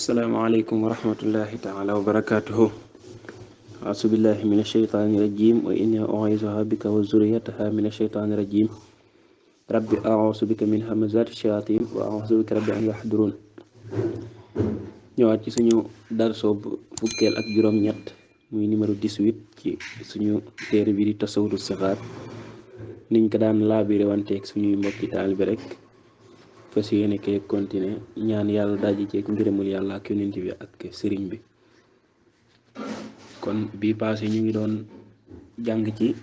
Assalamualaikum warahmatullahi taala wabarakatuh. A'udzubillahi minasyaitonirrajim wa inni a'udzuha bika wa zurriyyataha minasyaitonirrajim. Rabbi a'udzu bika min hamazati syayatin wa a'udzu bika rabbi an yahdurun. ñëwaat ci suñu darso fukkeel ak juróom ñett muy numéro 18 ci suñu téere bi di tasawudu sixaar niñ ko daan laabire wanteeg suñuy mbokki taalibe rek fas yéene kee continuer ñaan yàlla daji ceeg ngërëmul yàlla ak yonent bi ak sëriñ bi. kon bii passé ñu ngi doon jàng ci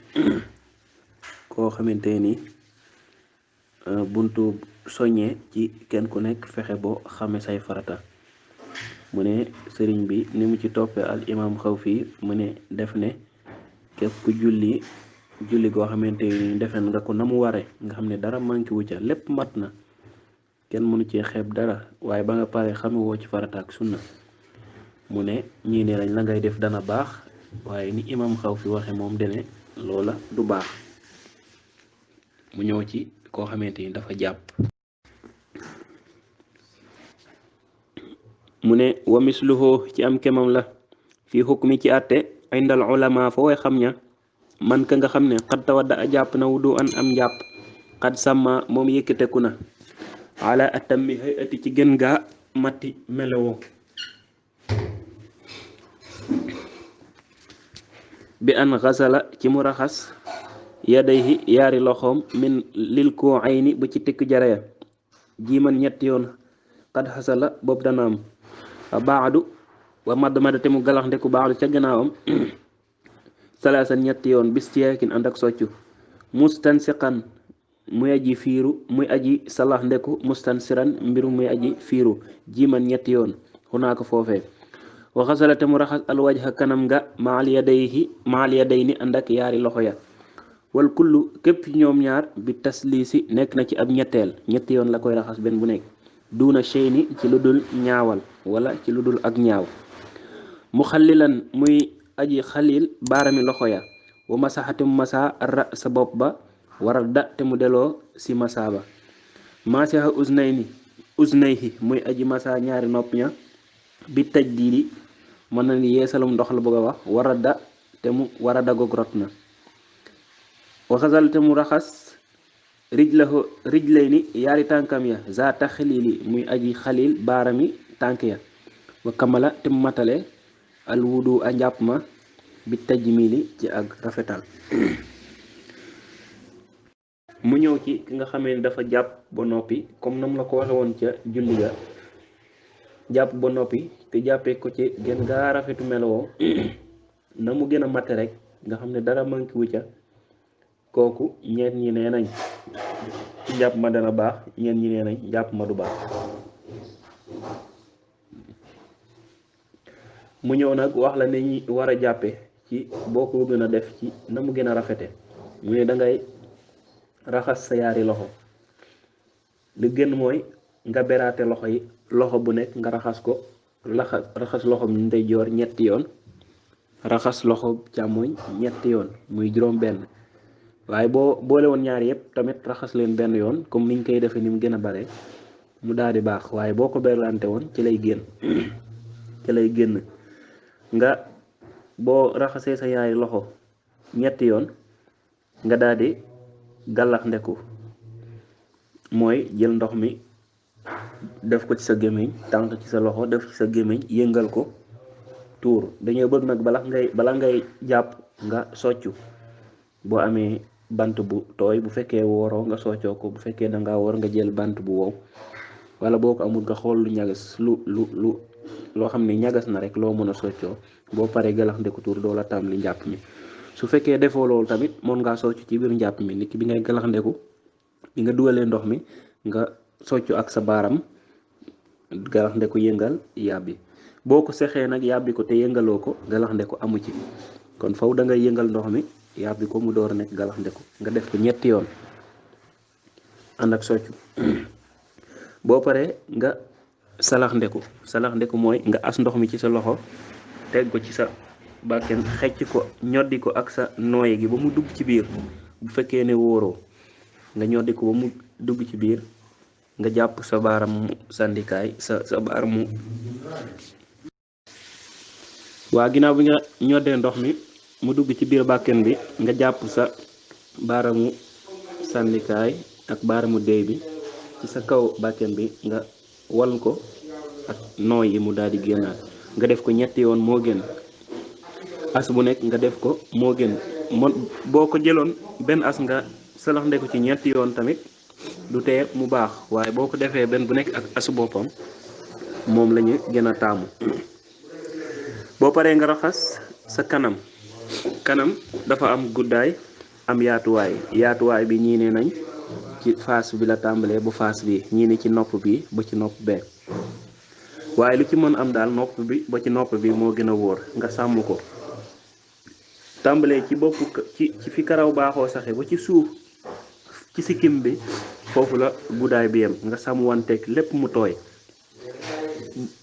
koo xamante ni buntu soññee ci kenn ku nekk fexe boo xame say farata. mu ne sëriñ bi ni mu ci toppee al imam Xawfi mu ne def ne képp ku julli goo xamante ni defen nga ko na mu ware nga xam ne dara manqué wu ca lépp mat na kenn mënu cee xeeb dara waaye ba nga pare xame woo ci farata ak sunna mu ne ñii ne lañ la ngay def dana baax waaye ni imam Xawfi waxe moom dene loola du baax. mu ñëw ci koo xamante ni dafa jàpp. mu ne wa misluhu ci am kemam la fii xukmi ci àtte indal ulama fa way xam ña man ka nga xam ne xad tawadda a jàpp na wudu an am njàpp xad sàmma moom yëkkateku na ala atammi hayati ci gën gaa matti melewoo bi an xasala ci mu raxas yadayhi yaari loxoom min lil koo ayni ba ci tikk jaraya jiiman ñetti yoon xad xasala boobu dana am baadu wa madmada te mu galax ndeku baadu ca gannaawam salaasan ñetti yoon bis ci yaakin ànd ak soccu mustansiqan muy aji fiiru muy aji salax ndeku mustansiran mbiru muy aji fiiru jiiman ñetti yoon xunaa ko foofee wa xasala te mu raxas alwajha kanam nga maal yadayni ànd ak yaari loxo ya wal kullu képp ñoom ñaar bi tasliisi nekk na ci ab ñetteel ñetti yoon la koy raxas benn bu nekk duuna shayni ci lu dul ñaawal wala ci lu dul ak ñaaw mu xallilan muy aji xalil baarami loxo ya wa masaxate mu masa ra sa bopp ba waral da te mu deloo si masa ba masiha uznayhi muy aji masa ñaari nopp ña bi taj diidi mën na ni yeesalum ndox la bëgg a wax wara da te mu wara dagoog rot na waxasal te mu raxas rijlayni yaari tànkam ya za taxlili muy aji xalil baarami tànk ya wa kamala te mu matale al wudu a njàpp ma bi tajmili ci ak rafetal. mu ñëw ci ki nga xamee ni dafa jàpp ba noppi comme nam la ko waxe woon ca julli ga jàpp ba noppi te jàppee ko ci gën gaa rafetu melowoo na mu gën a mate rek nga xam ne dara manki wu ca kooku ñeent ñi nee nañ jàpp ma dana baax ñeent ñi nee nañ jàpp ma du baax. mu ñëw nag wax la ne ñi war a jàppe ci boo ko gën a def ci na mu gën a rafete mu ne dangay raxas sa yaari loxo li gën mooy nga beraate loxo yi loxo bu nekk nga raxas ko raxas loxo ndeyjoor ñetti yoon raxas loxo càmmoñ ñetti yoon muy juróom benn waaye boo boole woon ñaari yëpp tamit raxas leen benn yoon comme niñ koy defee ni mu gën a bare mu daal di baax waaye boo ko berlante woon ci lay génn nga boo raxasee sa yaari loxo ñetti yoon nga daal di gàllax ndeku mooy jël ndox mi def ko ci sa gémmiñ tànk ci sa loxo def ci sa gémmiñ yëngal ko tuur dañoo bëgg nag bala ngay jàpp nga soccu boo amee bant bu tooy bu fekkee wooroo nga soccoo ko bu fekkee dangaa woor nga jël bant bu wow wala boo ko amul nga xool lu ñagas loo xam ne ñagas na rek loo mën a soccoo boo paree galax ndeku tuur doo la tàmm li njàpp mi. su fekkee defoo loolu tamit mën ngaa soccu ci biir njàpp mi nit ki bi ngay galax ndeku bi nga dugalee ndox mi nga soccu ak sa baaram galax ndeku yëngal yàbbi boo ko sexee nag yàbbi ko te yëngaloo ko galax ndeku amu ci kon faw da ngay yëngal ndox mi yàbbi ko mu door a nekk galax ndeku nga def ko ñetti yoon ànd ak soccu boo paree nga salax ndeku mooy nga as ndox mi ci sa loxo teg ko ci sa bàkken xecc ko ñoddi ko ak sa nooye gi ba mu dugg ci biir bu fekkee ne wóoroo nga ñoddi ko ba mu dugg ci biir nga jàpp sa baaramu sàndikaay sa baaramu waa ginnaaw bi nga ñoddee ndox mi mu dugg ci biir bàkken bi nga jàpp sa baaramu sànnikaay ak baaramu déy bi ci sa kaw bàkken bi nga wal ko ak nooy yi mu daal di génnaat nga def ko ñetti yoon moo gën as bu nekk nga def ko moo gën boo ko jëloon benn as nga salax ndeku ci ñetti yoon tamit du tee mu baax waaye boo ko defee benn bu nekk ak asu boppam moom lañu gën a taamu. boo paree nga raxas sa kanam dafa am guddaay am yaatuwaay bi ñii ne nañ ci face bi la tàmbalee bu face bi ñii ne ci nopp bi ba ci nopp bee waaye lu ci mën am daal nopp bi ba ci nopp bi moo gën a wóor nga sàmm ko tàmbalee ci bopp ci fi karaw baaxoo saxe ba ci suuf ci sikkim bi foofu la guddaay bi yem nga sàmm wanteeg lépp mu tooy.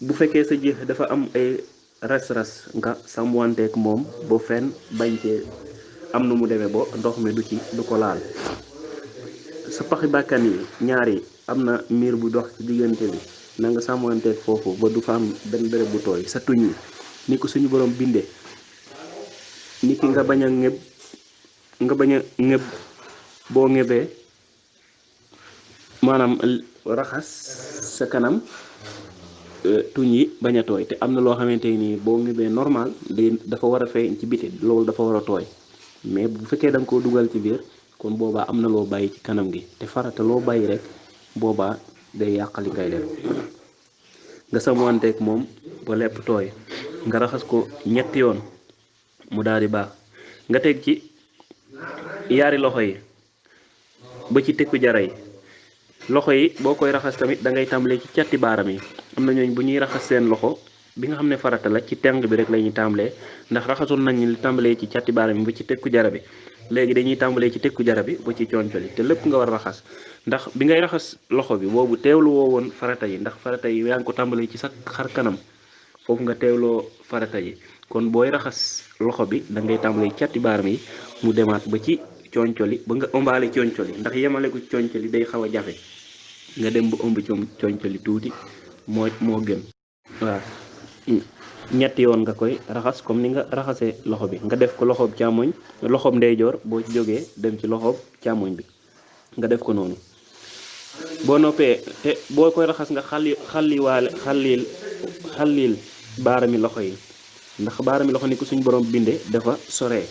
bu fekkee sa jëf dafa am ay ras-ras nga sàmm wanteeg moom ba fenn bañ cee am nu mu demee ba ndox mi du ko laal. sa paxi bàkkan yi ñaar yi am na miir bu dox ci diggante bi na nga sàmmanteeg foofu ba du fa am benn béréb bu tooy. sa tuñ yi ni ko suñu borom bindee ni ki nga bañ a ŋëb boo ŋëbee maanaam raxas sa kanam tuñ yi bañ a tooy te am na loo xamante ni boo ŋëbee normal dafa war a feeñ ci biti loolu dafa war a tooy mais bu fekkee da nga koo dugal ci biir kon boobaa am na loo bàyyi ci kanam gi te farata loo bàyyi rek boobaa day yàqali ngay def. nga sàmmanteeg moom ba lépp tooy nga raxas ko ñetti yoon mu daal di baax. nga teg ci yaari loxo yi ba ci tekku jara yi. loxo yi boo koy raxas tamit da ngay tàmbalee ci catti baaram yi. am na ñooñ bu ñuy raxas seen loxo bi nga xam ne farata la ci teng bi rek la ñuy tàmbalee ndax raxasoon nañ li tàmbalee ci catti baaram yi ba ci tekku jara bi. léegi dañuy tàmbalee ci tekku jara bi ba ci concoli te lépp nga war a raxas ndax bi ngay raxas loxo bi boobu teewlu woo woon farata yi ndax farata yi yaa ngi ko tàmbalee ci sa xar kanam foofu nga teewloo farata yi kon booy raxas loxo bi da ngay tàmbalee ci catti baaram yi mu demaat ba ci concoli ba nga ëmbaale concoli ndax yemale ko concoli day xaw a jafe nga dem ba ëmb concoli tuuti moo gën. waaw ñetti yoon nga koy raxas comme ni nga raxasee loxo bi nga def ko loxoob càmmoñ loxoob ndeyjoor boo ci jógee dem ci loxoob càmmoñ bi nga def ko noonu. boo noppee te boo koy raxas nga xallil baarami loxo yi ndax baarami loxo ni ko suñ borom bindee dafa soree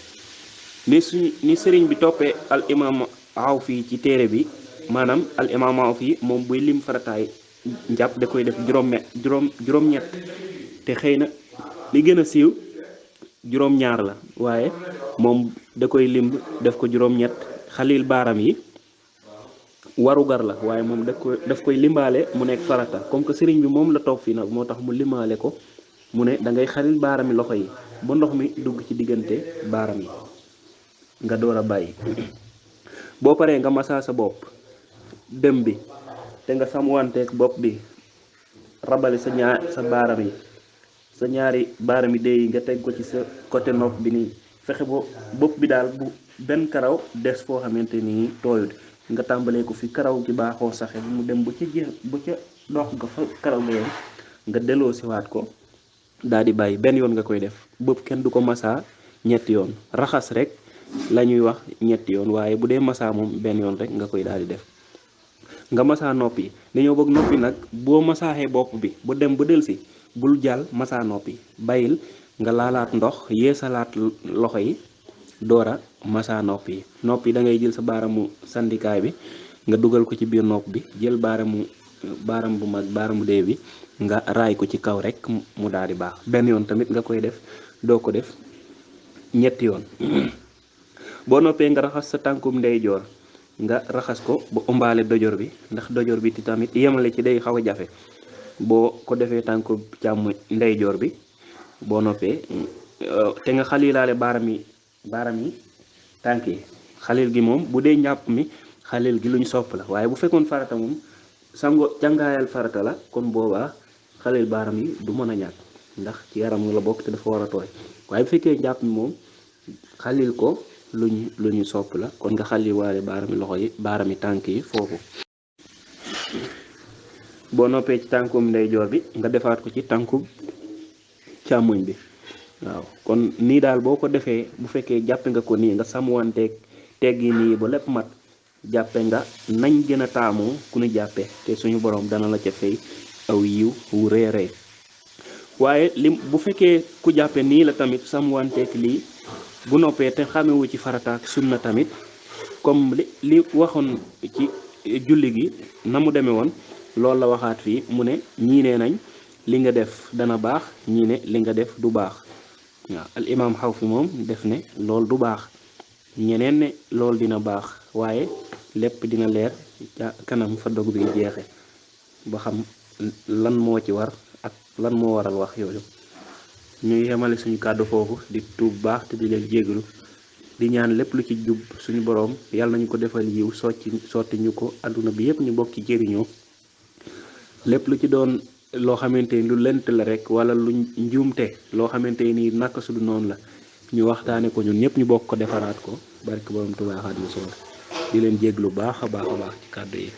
ni sëriñ bi toppee al imam aw fii ci téere bi maanaam al imam aw fii moom buy lim farataay njàpp da koy def juróom-ñett te xëy na li gën a siiw juróom-ñaar la waaye moom da koy limb def ko juróom-ñett xalil baaram yi warugar la waaye moom daf koy limbaale mu nekk farata comme que sëriñ bi moom la toog fii nag moo tax mu limaale ko mu ne da ngay xalil baarami loxo yi ba ndox mi dugg ci diggante baaram yi nga door a bàyyi. boo paree nga masaa sa bopp dem bi te nga sàmmanteeg bopp bi rabale sa baaram yi sa ñaari baaram yi déy nga teg ko ci sa côté nopp bi nii fexe bo bopp bi daal bu benn karaw des foo xamante ni tooyut nga tàmbalee ko fi karaw gi baaxoo saxe mu dem bu ca dox nga fa karaw ga yoon nga delloo siwaat ko daal di bàyyi benn yoon nga koy def bopp kenn du ko masaa ñetti yoon raxas rek la ñuy wax ñetti yoon waaye bu dee masaa moom benn yoon rek nga koy daal di def. nga masaa nopp yi dañoo bëgg noppi nag boo masaaxee bopp bi ba dem ba delsi bul jàll masaa noppi bàyyil nga laalaat ndox yeesalaat loxo yi doora masaa nopp yi da ngay jël sa baaramu sandikaay bi nga dugal ko ci biir nopp bi jël baaram bu mag baaramu dee bi nga raay ko ci kaw rek mu daal di baax benn yoon tamit nga koy def doo ko def ñetti yoon. boo noppee nga raxas sa tànkum ndeyjoor nga raxas ko ba ëmbaale dojor bi ndax dojor bi tamit yemale ci day xaw a jafe boo ko defee tànku càmm ndeyjoor bi boo noppee te nga xalilaale baaram yi tànk yi xalil gi moom bu dee njàpp mi xalil gi luñ sopp la waaye bu fekkoon farata moom sango jàngaayal farata la kon boobaa xalil baaram yi du mën a ñàkk ndax ci yaram la bokk te dafa war a tooy waaye bu fekkee njàpp mi moom xalil ko lu ñu sopp la kon nga xalil waale baarami loxo yi baarami tànk yi foofu. boo noppee ci tànkum ndeyjoor bi nga defaat ko ci tànku càmmoñ bi waaw kon nii daal boo ko defee bu fekkee jàppe nga ko nii nga sàmmanteeg teggi nii ba lépp mat jàppe nga nañ gën a taamoo ku ñu jàppe te suñu borom dana la ca fay aw yiw wu rëy a rëy waaye li bu fekkee ku jàppe nii la tamit sàmmanteeg lii bu noppee te xamewu ci farataak sunna tamit comme li waxoon ci julli gi na mu demee woon loolu la waxaat fii mu ne ñii nee nañ li nga def dana baax ñii ne li nga def du baax waaw al imaam xaw fi moom def ne loolu du baax ñeneen ne loolu dina baax waaye lépp dina leer ca kanam fa dog bi jeexe ba xam lan moo ci war ak lan moo waral wax yooyu ñuy yemale suñu kàddu foofu di tuub baax te di leen jégalu di ñaan lépp lu ci jub suñu boroom yàlla nañu ko defal yiw sotti ñu ko àdduna bi yépp ñu bokk ci jëriñoo lépp lu ci doon loo xamante ni lu lent la rek wala lu njuumte loo xamante ni naka su du noonu la ñu waxtaane ko ñun ñëpp ñu bokk ko defaraat ko barke borom Tuubaa Xaadimu Rasuul di leen jéglu baax a baax ci kàddu yi